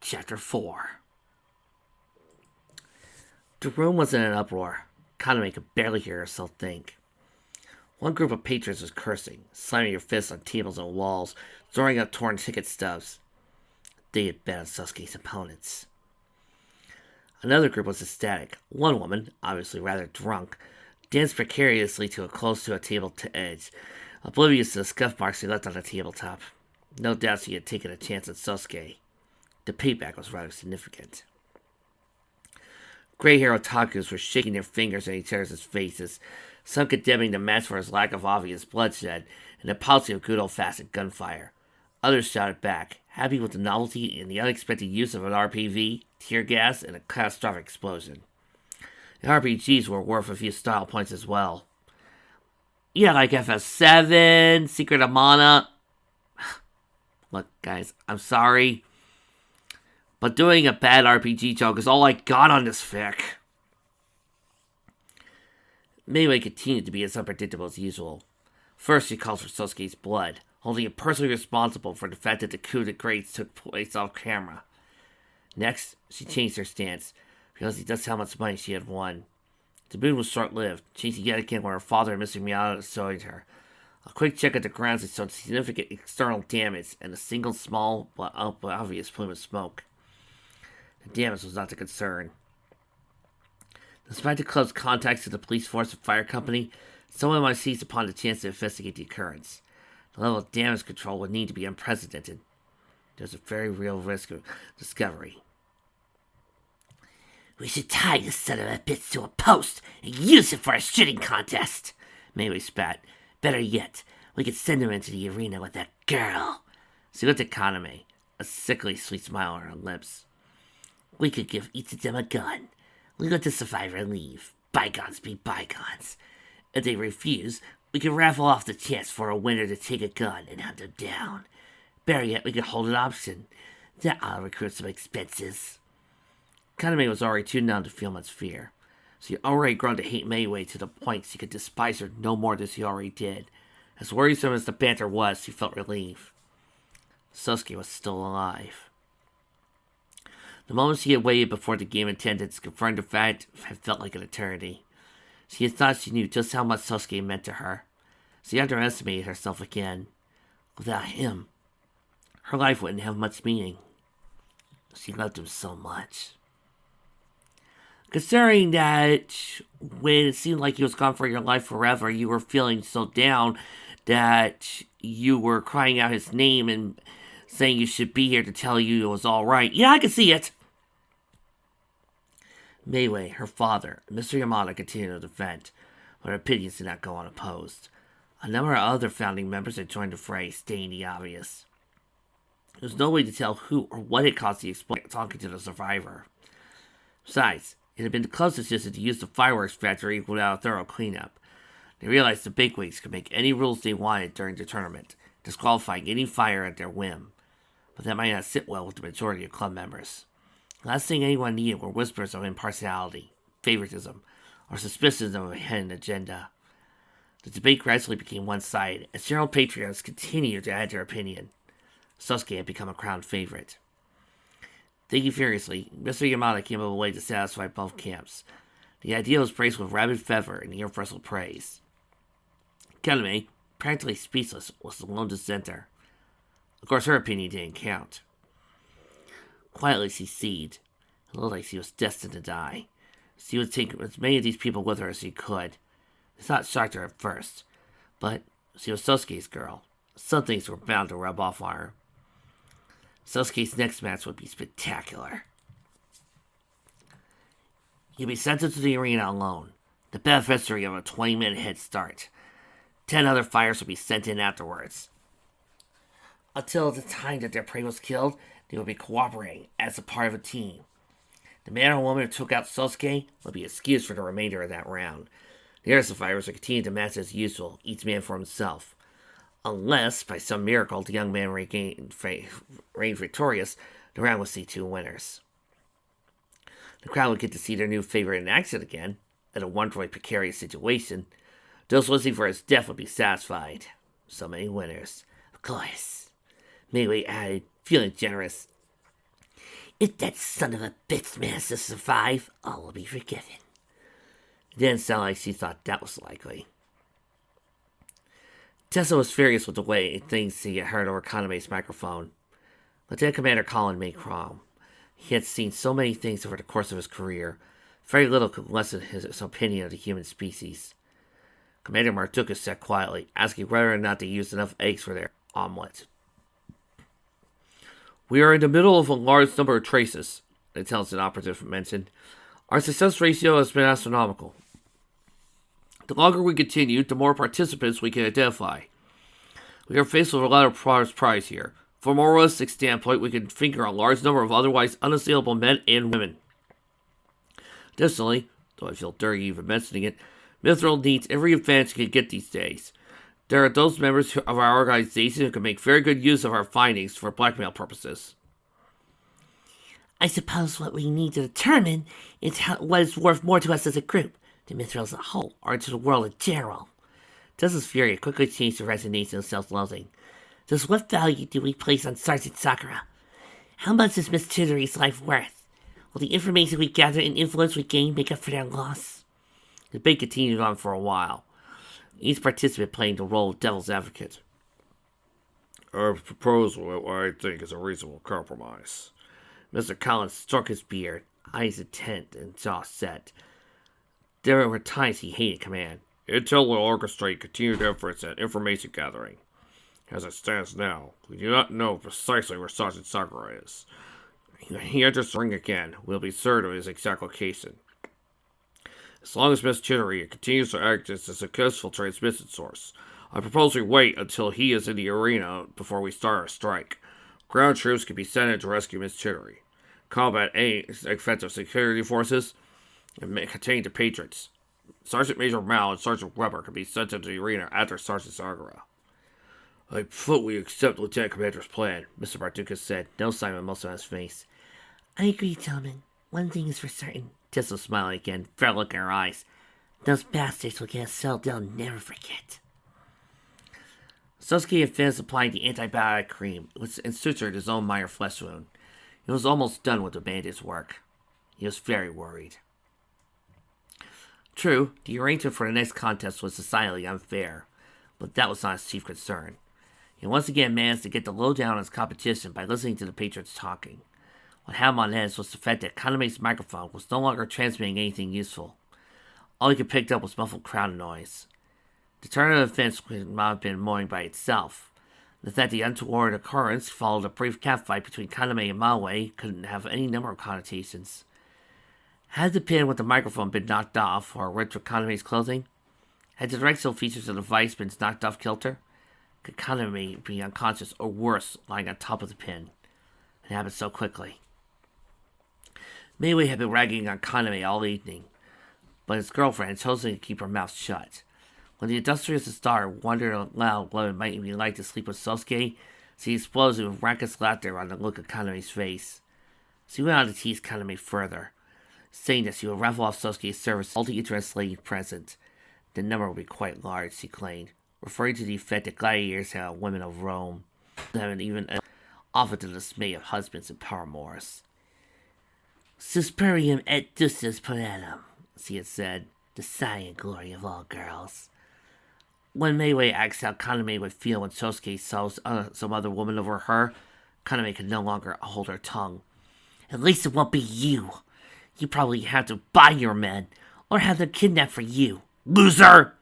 Chapter 4. The room was in an uproar. Kaname could barely hear herself think. One group of patrons was cursing, slamming their fists on tables and walls, throwing up torn ticket stubs. They had bet on Sasuke's opponents. Another group was ecstatic. One woman, obviously rather drunk, danced precariously close to a table edge, oblivious to the scuff marks she left on the tabletop. No doubt she had taken a chance at Sasuke. The payback was rather significant. Gray-haired otakus were shaking their fingers at each other's faces, some condemning the match for its lack of obvious bloodshed and the policy of good old-fashioned gunfire. Others shouted back, happy with the novelty and the unexpected use of an RPG, tear gas, and a catastrophic explosion. The RPGs were worth a few style points as well. Yeah, like FF7, Secret of Mana. Look, guys, I'm sorry, but doing a bad RPG joke is all I got on this fic. Melee continued to be as unpredictable as usual. First, she calls for Sasuke's blood, holding him personally responsible for the fact that the coup de grace took place off camera. Next, she changed her stance, realizing just how much money she had won. The mood was short-lived, changing yet again when her father and Mr. Miyata assaulted her. A quick check at the grounds showed significant external damage and a single small but obvious plume of smoke. The damage was not the concern. Despite the club's contacts to the police force and fire company, someone might seize upon the chance to investigate the occurrence. The level of damage control would need to be unprecedented. There's a very real risk of discovery. We should tie this son of a bitch to a post and use it for a shooting contest, Melee spat. Better yet, we could send him into the arena with that girl. She looked at Kaname, a sickly sweet smile on her lips. We could give each of them a gun. We let the survivor leave. Bygones be bygones. If they refuse, we could raffle off the chance for a winner to take a gun and hunt them down. Better yet, we could hold an option. That ought to recruit some expenses. Kaname was already too numb to feel much fear. She had already grown to hate Melee to the point she could despise her no more than she already did. As worrisome as the banter was, she felt relief. Sasuke was still alive. The moment she had waited before the game attendants confirmed the fact had felt like an eternity. She had thought she knew just how much Sasuke meant to her. She underestimated herself again. Without him, her life wouldn't have much meaning. She loved him so much. Considering that when it seemed like he was gone for your life forever, you were feeling so down that you were crying out his name and saying you should be here to tell you it was all right. Yeah, I can see it. Melee, her father, and Mr. Yamada continued to defend, but her opinions did not go unopposed. A number of other founding members had joined the fray, stating the obvious. There was no way to tell who or what had caused the explosion talking to the survivor. Besides, it had been the club's decision to use the fireworks factory without a thorough cleanup. They realized the bigwigs could make any rules they wanted during the tournament, disqualifying any fire at their whim. But that might not sit well with the majority of club members. The last thing anyone needed were whispers of impartiality, favoritism, or suspicions of a hidden agenda. The debate gradually became one-sided, as general patriots continued to add their opinion. Sasuke had become a crown favorite. Thinking furiously, Mr. Yamada came up with a way to satisfy both camps. The idea was praised with rabid fervor and universal praise. Kaname, practically speechless, was the lone dissenter. Of course, her opinion didn't count. Quietly, she sighed. It looked like she was destined to die. She would take as many of these people with her as she could. The thought shocked her at first, but she was Sasuke's girl. Some things were bound to rub off on her. Sasuke's next match would be spectacular. He'd be sent into the arena alone, the beneficiary of a 20-minute head start. 10 other fighters would be sent in afterwards. Until the time that their prey was killed, they would be cooperating as a part of a team. The man or woman who took out Sasuke would be excused for the remainder of that round. The other survivors would continue to match as usual, each man for himself. Unless, by some miracle, the young man reigned victorious, the round would see 2 winners. The crowd would get to see their new favorite in action again, in a wonderfully precarious situation. Those listening for his death would be satisfied. So many winners. Of course. Melee added, feeling generous. If that son of a bitch manages to survive, all will be forgiven. It didn't sound like she thought that was likely. Tessa was furious with the way things she had heard over Kaname's microphone. Lieutenant Commander Colin made calm. He had seen so many things over the course of his career, very little could lessen his opinion of the human species. Commander Mardukas said quietly, asking whether or not they used enough eggs for their omelet. We are in the middle of a large number of traces, the intelligence operative mentioned. Our success ratio has been astronomical. The longer we continue, the more participants we can identify. We are faced with a lot of prize here. From a realistic standpoint, we can finger a large number of otherwise unassailable men and women. Additionally, though I feel dirty even mentioning it, Mithril needs every advantage it can get these days. There are those members of our organization who can make very good use of our findings for blackmail purposes. I suppose what we need to determine is what is worth more to us as a group, to Mithril as a whole, or to the world in general. Tessa's fury quickly changed to resignation and self-loathing. Just what value do we place on Sergeant Sakura? How much is Miss Chidori's life worth? Will the information we gather and influence we gain make up for their loss? The debate continued on for a while, each participant playing the role of devil's advocate. Our proposal, I think, is a reasonable compromise. Mr. Collins struck his beard, eyes intent and jaw set. There were times he hated command. Intel will orchestrate continued efforts at information gathering. As it stands now, we do not know precisely where Sergeant Sakura is. He enters the ring again. We'll be certain of his exact location. As long as Miss Chidori continues to act as a successful transmission source, I propose we wait until he is in the arena before we start our strike. Ground troops can be sent in to rescue Miss Chidori, combat any offensive security forces, and contain the patrons. Sergeant Major Mal and Sergeant Weber can be sent into the arena after Sergeant Sakura. I fully accept Lieutenant Commander's plan, Mr. Mardukas said, no sign of emotion on his face. I agree, gentlemen. One thing is for certain. Tessa was smiling again, fair look in her eyes. Those bastards will get a cell they'll never forget. Sosuke had finished applying the antibiotic cream, and sutured his own minor flesh wound. He was almost done with the bandage work. He was very worried. True, the arrangement for the next contest was decidedly unfair, but that was not his chief concern. He once again managed to get the lowdown on his competition by listening to the patrons talking. What had him on edge was the fact that Kaname's microphone was no longer transmitting anything useful. All he could pick up was muffled crowd noise. The turn of events could not have been annoying by itself. The fact the untoward occurrence followed a brief catfight between Kaname and Maue couldn't have any number of connotations. Had the pin with the microphone been knocked off or ripped from Kaname's clothing? Had the directional features of the device been knocked off kilter? Could Kaname be unconscious or worse, lying on top of the pin? It happened so quickly. Maue had been ragging on Kaname all evening, but his girlfriend had chosen to keep her mouth shut. When the industrious star wondered aloud what it might be like to sleep with Sosuke, she exploded with raucous laughter on the look of Kaname's face. She went on to tease Kaname further, saying that she would raffle off Sosuke's service to all the interested ladies present. The number would be quite large, she claimed, referring to the effect that gladiators had on women of Rome, and even often to the dismay of husbands and paramours. Susperium et dustus poetum, she had said, the sighing and glory of all girls. When Maue asked how Kaname would feel when Sosuke saw some other woman over her, Kaname could no longer hold her tongue. At least it won't be you. You probably have to buy your men, or have them kidnapped for you. Loser!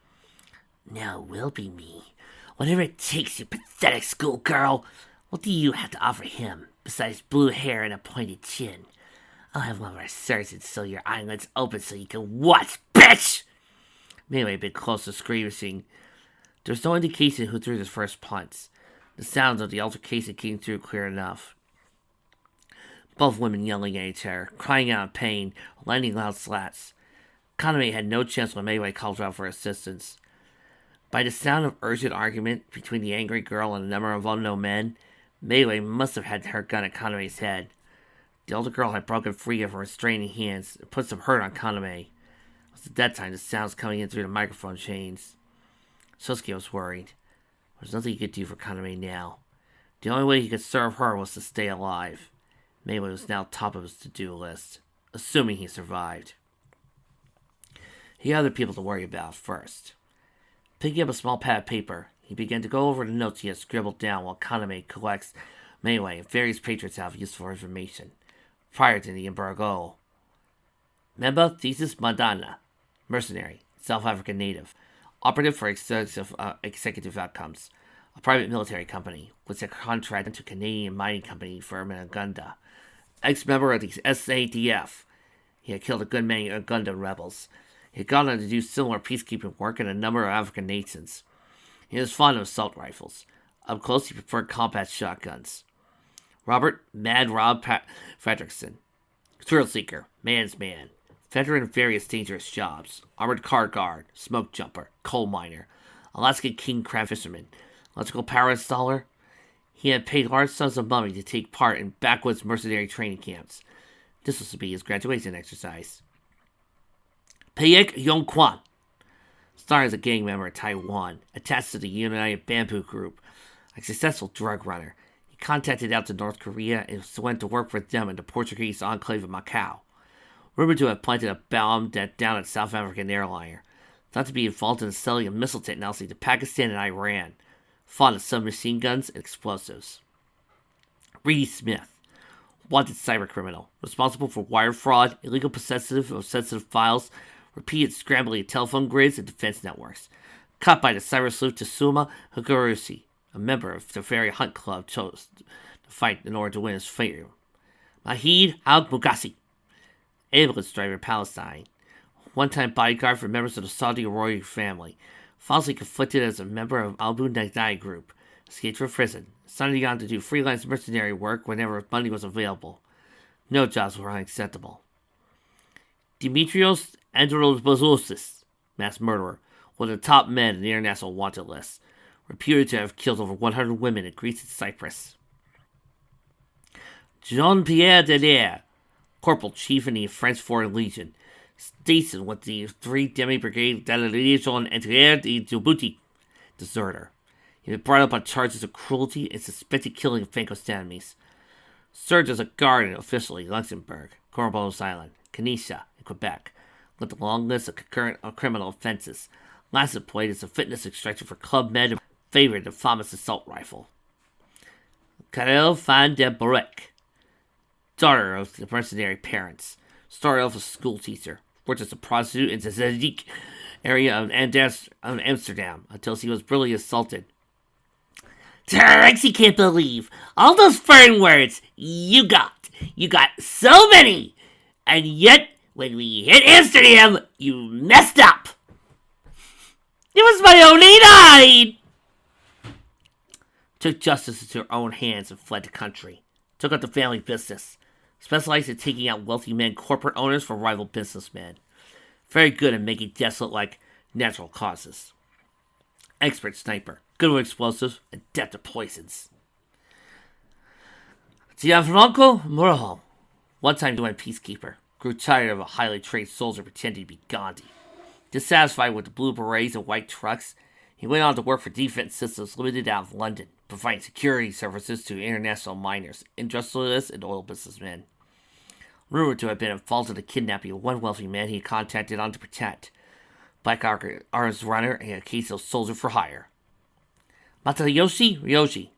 No, it will be me. Whatever it takes, you pathetic schoolgirl. What do you have to offer him, besides blue hair and a pointed chin? I'll have one of our surgeons sew your eyelids open so you can watch, bitch! Maue had been close to screaming. There was no indication who threw the first punch. The sounds of the altercation came through clear enough. Both women yelling at each other, crying out in pain, landing loud slaps. Kaname had no chance when Maue called out for assistance. By the sound of urgent argument between the angry girl and a number of unknown men, Maue must have had her gun at Kaname's head. The older girl had broken free of her restraining hands and put some hurt on Kaname. It was at that time the sounds coming in through the microphone chains. Sosuke was worried. There was nothing he could do for Kaname now. The only way he could serve her was to stay alive. Mayway was now top of his to-do list, assuming he survived. He had other people to worry about first. Picking up a small pad of paper, he began to go over the notes he had scribbled down while Kaname collects Mayway and various patrons have useful information prior to the embargo. Member Thesis Madonna, mercenary, South African native, operative for executive outcomes, a private military company with a contract to Canadian mining company firm in Uganda. Ex-member of the SADF, he had killed a good many Ugandan rebels. He had gone on to do similar peacekeeping work in a number of African nations. He was fond of assault rifles. Up close, he preferred combat shotguns. Robert Mad Rob Fredrickson, thrill seeker, man's man, veteran of various dangerous jobs, armored car guard, smoke jumper, coal miner, Alaskan king crab fisherman, electrical power installer. He had paid large sums of money to take part in backwoods mercenary training camps. This was to be his graduation exercise. Payek Yongquan, started as a gang member in Taiwan, attached to the United Bamboo Group, a successful drug runner. He contacted out to North Korea and went to work for them in the Portuguese enclave of Macau. Rumored to have planted a bomb down at South African airliner, thought to be involved in the selling of missile technology to Pakistan and Iran, fond of submachine guns and explosives. Reedy Smith, wanted cybercriminal, responsible for wire fraud, illegal possession of sensitive files, repeated scrambling of telephone grids and defense networks. Caught by the cyber sleuth Tsuma Higurushi, a member of the Ferry Hunt Club, chose to fight in order to win his favor. Mahid al-Mughassi, ambulance driver in Palestine, one-time bodyguard for members of the Saudi royal family, falsely conflicted as a member of Abu Nagdai group, escaped from prison, signing on to do freelance mercenary work whenever money was available. No jobs were unacceptable. Dimitrios Androbouzousis, mass murderer, one of the top men in the international wanted list, reputed to have killed over 100 women in Greece and Cyprus. Jean-Pierre Dallaire, corporal chief in the French Foreign Legion, stationed with the 3 Demi-Brigade de la Légion Intégrée de Djibouti, deserter. He was brought up on charges of cruelty and suspected killing of Franco's enemies. Served as a guard officially in Luxembourg, Comoros Island, Canada, and Quebec, with a long list of concurrent criminal offenses. Last employed as a fitness instructor for Club Med and favored the famous assault rifle. Karel van den Borek, daughter of the mercenary parents, started off as a school teacher, worked as a prostitute in the Zadig area of Amsterdam until she was brutally assaulted. Terexy can't believe all those foreign words you got. You got so many, and yet when we hit Amsterdam, you messed up. It was my only night. Took justice into her own hands and fled the country. Took up the family business. Specialized in taking out wealthy men, corporate owners for rival businessmen. Very good at making deaths look like natural causes. Expert sniper. Good with explosives, adept at poisons. Gianfranco Morojo, one-time UN peacekeeper, grew tired of a highly trained soldier pretending to be Gandhi. Dissatisfied with the blue berets and white trucks, he went on to work for Defense Systems Limited out of London, providing security services to international miners, industrialists, and oil businessmen. Rumored to have been involved in the kidnapping of one wealthy man he contacted on to protect, Black Arms runner and a case of soldier for hire. Matayoshi Ryoji,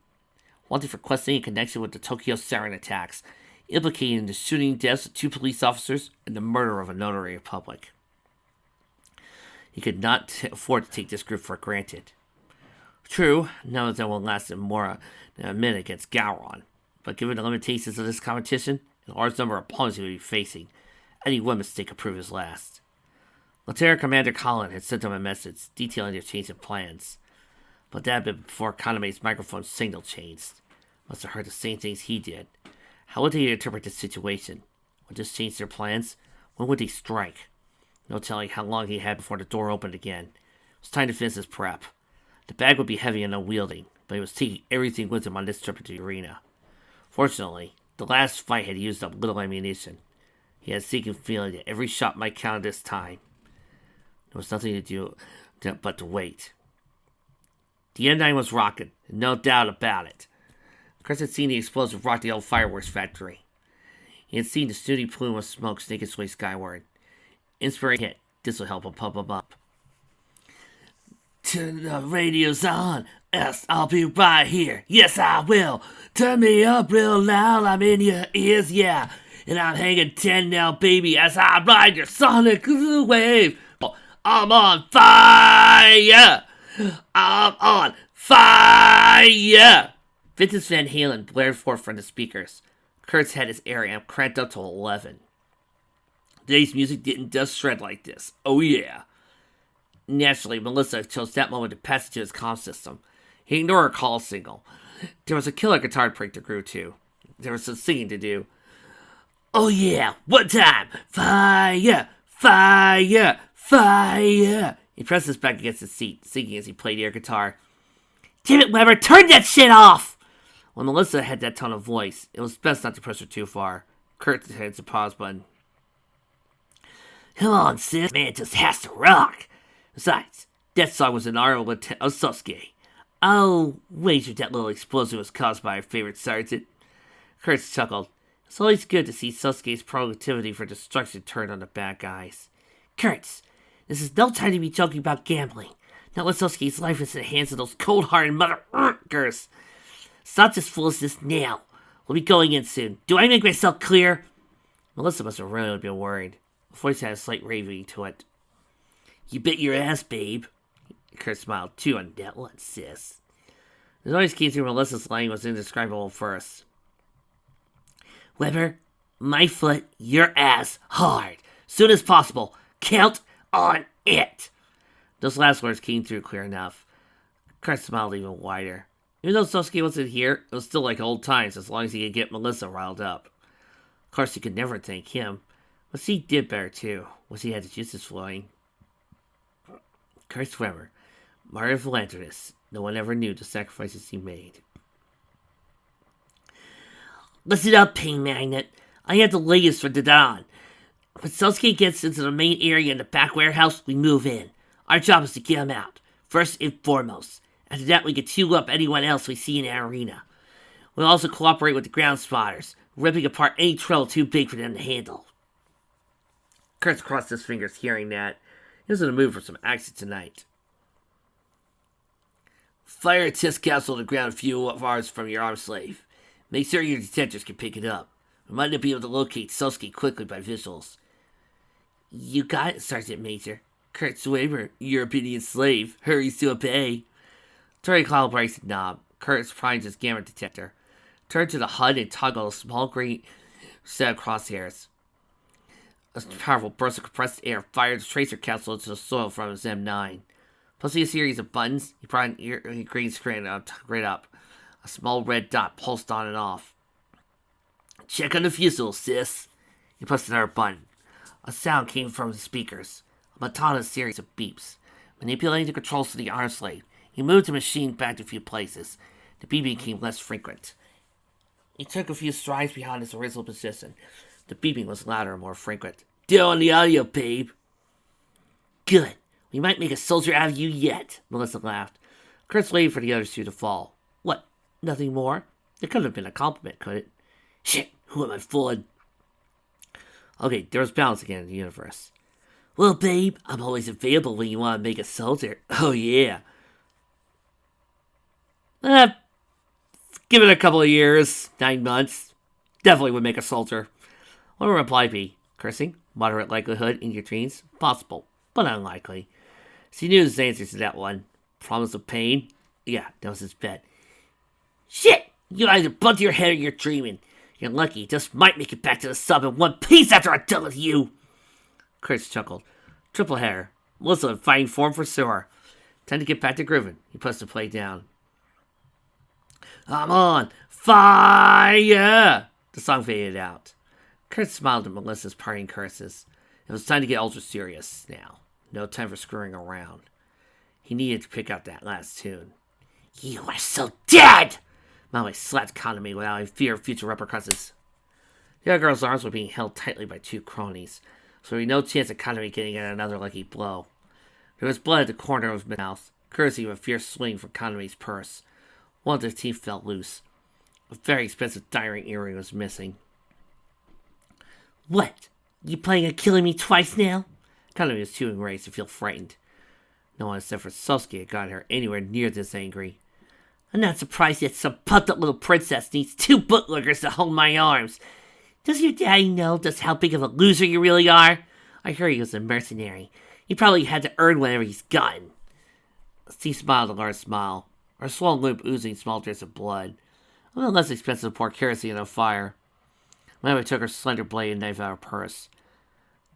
wanted for questioning in connection with the Tokyo sarin attacks, implicated in the shooting deaths of 2 police officers and the murder of a notary public. He could not afford to take this group for granted. True, none of them will last more than a minute against Gowron, but given the limitations of this competition and the large number of opponents he would be facing, any one mistake could prove his last. Lieutenant Commander Collin had sent him a message detailing their change in plans, but that had been before Kaname's microphone signal changed. Must have heard the same things he did. How would they interpret this situation? Would this change their plans? When would they strike? No telling how long he had before the door opened again. It was time to finish his prep. The bag would be heavy and unwielding, but he was taking everything with him on this trip to the arena. Fortunately, the last fight had used up little ammunition. He had a sinking feeling that every shot might count at this time. There was nothing to do but to wait. The N9 was rocking, no doubt about it. Chris had seen the explosive rock the old fireworks factory. He had seen the snooty plume of smoke snake its way skyward. Inspiration hit. This will help him pump him up. Turn the radio's on. Yes, I'll be right here. Yes, I will. Turn me up real loud. I'm in your ears, yeah. And I'm hanging 10 now, baby, as I ride your sonic wave. I'm on fire. I'm on fire. Vintage Van Halen blared forth from the speakers. Kurt's had his air amp cranked up to 11. Today's music didn't just shred like this. Oh yeah. Naturally, Melissa chose that moment to pass it to his comm system. He ignored her call signal. There was a killer guitar to break the groove too. There was some singing to do. Oh yeah, one time! Fire! Fire! Fire! He pressed his back against his seat, singing as he played air guitar. Damn it, Weber, turn that shit off! When Melissa had that tone of voice, it was best not to push her too far. Kurt hit the pause button. Come on, sis, man just has to rock. Besides, that song was an honorable attempt of Sasuke. I'll wager that little explosion was caused by our favorite sergeant. Kurt chuckled. It's always good to see Sasuke's productivity for destruction turned on the bad guys. Kurtz, this is no time to be joking about gambling. Not when Sasuke's life is in the hands of those cold-hearted motherfuckers. Stop this foolishness now. We'll be going in soon. Do I make myself clear? Melissa must have really been worried. The voice had a slight raving to it. You bet your ass, babe. Kurt smiled too on that one, sis. The noise came through Melissa's line was indescribable at first. Weber, my foot, your ass, hard. Soon as possible. Count on it. Those last words came through clear enough. Kurt smiled even wider. Even though Sasuke wasn't here, it was still like old times as long as he could get Melissa riled up. Of course, he could never thank him. But he did better too, once he had the juices flowing. Kurt Weber, martyr of philanthropist. No one ever knew the sacrifices he made. Listen up, Pain Magnet. I have the latest for Dadan. When Sasuke gets into the main area in the back warehouse, we move in. Our job is to get him out, first and foremost. After that, we can chew up anyone else we see in the arena. We'll also cooperate with the ground spotters, ripping apart any trail too big for them to handle. Kurtz crossed his fingers, hearing that. He was in the mood for some action tonight. Fire a test capsule to the ground a few hours from your arm slave. Make sure your detectors can pick it up. We might not be able to locate Sasuke quickly by visuals. You got it, Sergeant Major. Kurt Weber, your obedient slave, hurries to obey. Tori calibrates the knob. Kurt primes his gamma detector. Turn to the HUD and toggle a small green set of crosshairs. A powerful burst of compressed air fired the tracer capsule into the soil from his M9. Plus a series of buttons, he brought a green screen right up. A small red dot pulsed on and off. Check on the fuselage, sis. He pressed another button. A sound came from the speakers. A monotonous series of beeps. Manipulating the controls to the arm slave, he moved the machine back to a few places. The beeping became less frequent. He took a few strides behind his original position. The beeping was louder and more frequent. Deal on the audio, babe. Good. We might make a soldier out of you yet, Melissa laughed. Kurtz waited for the others two to fall. What? Nothing more? It couldn't have been a compliment, could it? Shit, who am I fooling? Okay, there was balance again in the universe. Well, babe, I'm always available when you want to make a soldier. Oh, yeah. Give it a couple of years, 9 months. Definitely would make a soldier. What would reply be? Cursing? Moderate likelihood in your dreams? Possible, but unlikely. She knew his answers to that one. Promise of pain? Yeah, that was his bet. Shit! You either butt your head or you're dreaming. You're lucky you just might make it back to the sub in one piece after I'm done with you. Chris chuckled. Triple header. Melissa in fighting form for sure. Time to get back to grooving. He pressed the play down. I'm on fire! The song faded out. Kurt smiled at Melissa's parting curses. It was time to get ultra serious now. No time for screwing around. He needed to pick out that last tune. You are so dead! Maui slapped Kaname without any fear of future repercussions. The other girl's arms were being held tightly by two cronies, so there was no chance of Kaname getting in another lucky blow. There was blood at the corner of his mouth, courtesy of a fierce swing from Kaname's purse. One of their teeth fell loose. A very expensive diamond earring was missing. What? You planning on killing me twice now? Kaname was too enraged to feel frightened. No one except for Sasuke had gotten her anywhere near this angry. I'm not surprised that some pumped up little princess needs 2 bootlickers to hold my arms. Does your daddy know just how big of a loser you really are? I heard he was a mercenary. He probably had to earn whatever he's gotten. She smiled a large smile, her swollen lip oozing small drips of blood. A little less expensive to pour kerosene on fire. Mary took her slender blade and knife out of her purse.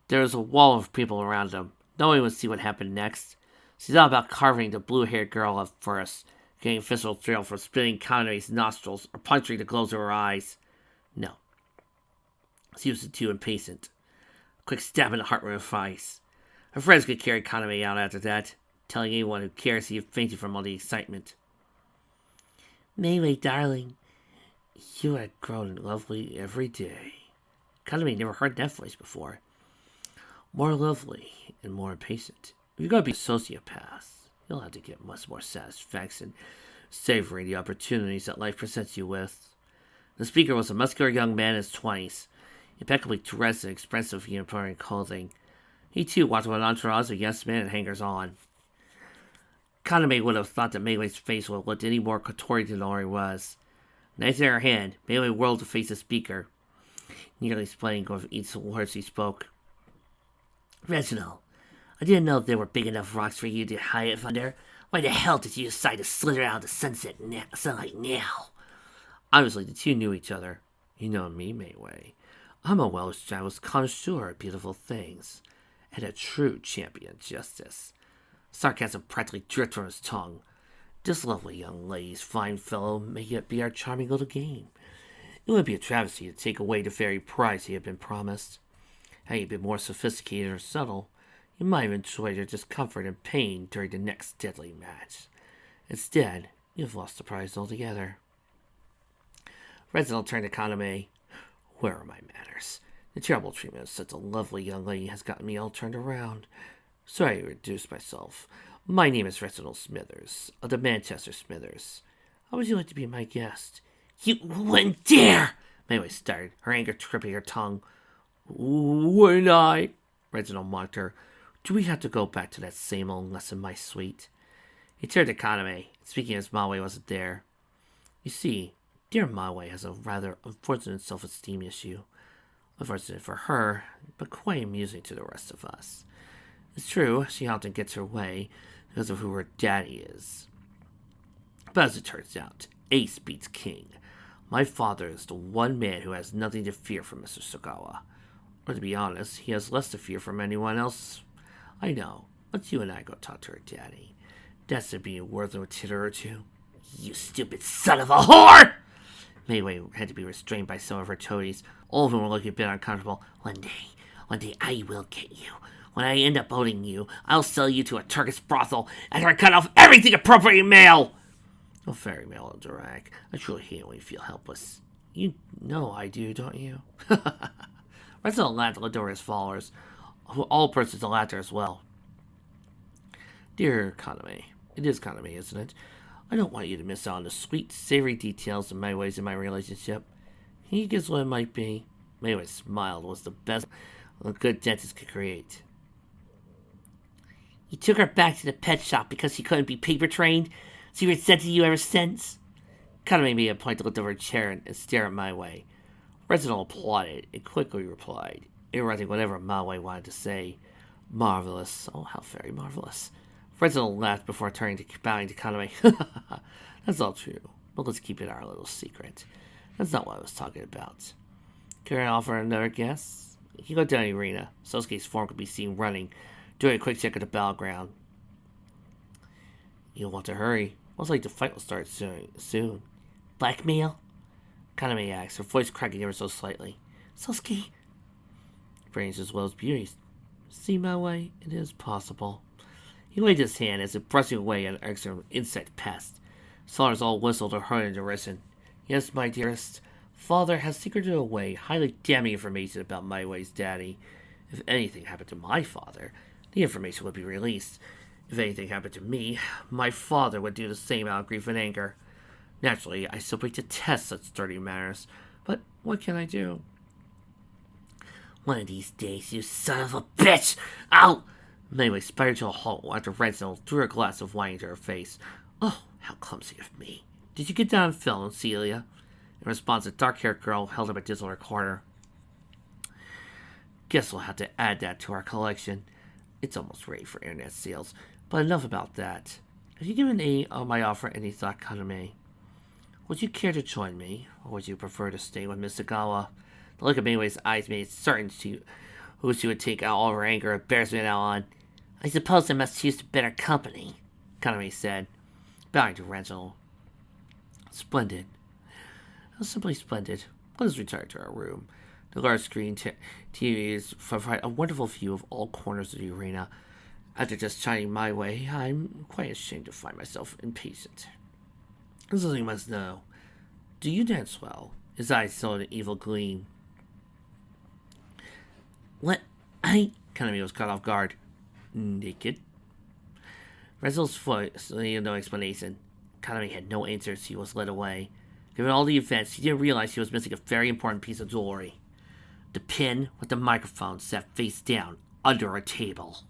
There was a wall of people around them. No one would see what happened next. She thought about carving the blue-haired girl up first, getting physical thrill from spitting Kaname's nostrils or puncturing the globes of her eyes. No. She was too impatient. A quick stab in the heart would suffice. Her friends could carry Kaname out after that, telling anyone who cares he had fainted from all the excitement. Mayway, darling, you had grown lovely every day. Kaname never heard that voice before. More lovely and more impatient. If you're going to be a sociopath, you'll have to get much more satisfaction savoring the opportunities that life presents you with. The speaker was a muscular young man in his 20s, impeccably dressed in expensive uniform clothing. He too walked with an entourage of yes men and hangers-on. Kaname would have thought that Meiwei's face would have looked any more contorted than it already was. Knife in her hand, Meiwei whirled to face the speaker, nearly explaining with each word she spoke. Reginald, I didn't know there were big enough rocks for you to hide it under. Why the hell did you decide to slither out of the sunlight now? Obviously, the two knew each other. You know me, Meiwei. I'm a well-established connoisseur of beautiful things, and a true champion of justice. Sarcasm practically dripped from his tongue. This lovely young lady's fine fellow may yet be our charming little game. It would be a travesty to take away the very prize he had been promised. Had he been more sophisticated or subtle, you might have enjoyed your discomfort and pain during the next deadly match. Instead, you've lost the prize altogether. Reginald turned to Kaname. Where are my manners? The terrible treatment of such a lovely young lady has gotten me all turned around. Sorry to introduce myself. My name is Reginald Smithers, of the Manchester Smithers. How would you like to be my guest? You wouldn't dare! Meiwei stuttered, her anger tripping her tongue. Wouldn't I? Reginald mocked her. Do we have to go back to that same old lesson, my sweet? He turned to Kaname, speaking as Meiwei wasn't there. You see, dear Meiwei has a rather unfortunate self-esteem issue. Unfortunate for her, but quite amusing to the rest of us. It's true, she often gets her way because of who her daddy is. But as it turns out, ace beats king. My father is the one man who has nothing to fear from Mr. Sagawa. Or to be honest, he has less to fear from anyone else. I know, but you and I go talk to her daddy. That's to be worth a titter or two. You stupid son of a whore! Meiwei had to be restrained by some of her toadies. All of them were looking a bit uncomfortable. One day I will get you. When I end up owning you, I'll sell you to a Turkish brothel after I cut off everything appropriate male! Oh, fairy male of Dirac, I truly hate when you feel helpless. You know I do, don't you? Reginald laughed and looked over his followers, who all persons of laughter as well. Dear Kaname, it is Kaname, isn't it? I don't want you to miss out on the sweet, savory details of my ways in my relationship. He gets what it might be. Meiwei's smile was the best a good dentist could create. You took her back to the pet shop because she couldn't be paper trained? She resented you ever since? Kaname made a point to look over her chair and stare at Meiwei. Reginald applauded and quickly replied, interrupting whatever Meiwei wanted to say. Marvelous. Oh, how very marvelous. Reginald laughed before bowing to Kaname. That's all true, but let's keep it our little secret. That's not what I was talking about. Can I offer another guess? He looked down the arena. Sosuke's form could be seen running, doing a quick check of the battleground. You'll want to hurry. Looks like the fight will start soon. Blackmail? Kaname asked, her voice cracking ever so slightly. Sosuke? Brains as well as beauty. See my way? It is possible. He waved his hand as if brushing away an extra insect pest. Saunders all whistled or heard in derision. Yes, my dearest. Father has secreted away highly damning information about Meiwei's daddy. If anything happened to my father, the information would be released. If anything happened to me, my father would do the same out of grief and anger. Naturally, I simply detest such dirty matters, but what can I do? One of these days, you son of a bitch! Ow! Mayway sputtered to a halt after Reginald threw a glass of wine into her face. Oh, how clumsy of me. Did you get down and film, Celia? In response, a dark-haired girl held up a digital recorder. Guess we'll have to add that to our collection. It's almost ready for internet sales. But enough about that. Have you given my offer any thought, Kaname? Would you care to join me, or would you prefer to stay with Miss Sagawa? The look of Mayway's eyes made it certain who she would take out all of her anger and embarrassment out on. I suppose I must choose better company, Kaname said, bowing to Reginald. Splendid. Simply splendid. Let us return to our room. The large screen TVs provide a wonderful view of all corners of the arena. After just shining my way, I'm quite ashamed to find myself impatient. There's something you must know. Do you dance well? His eyes saw an evil gleam. What? Kaname was caught off guard. Naked? Reginald's voice needed no explanation. Kaname had no answers. He was led away. Given all the events, he didn't realize he was missing a very important piece of jewelry. The pin with the microphone sat face down under a table.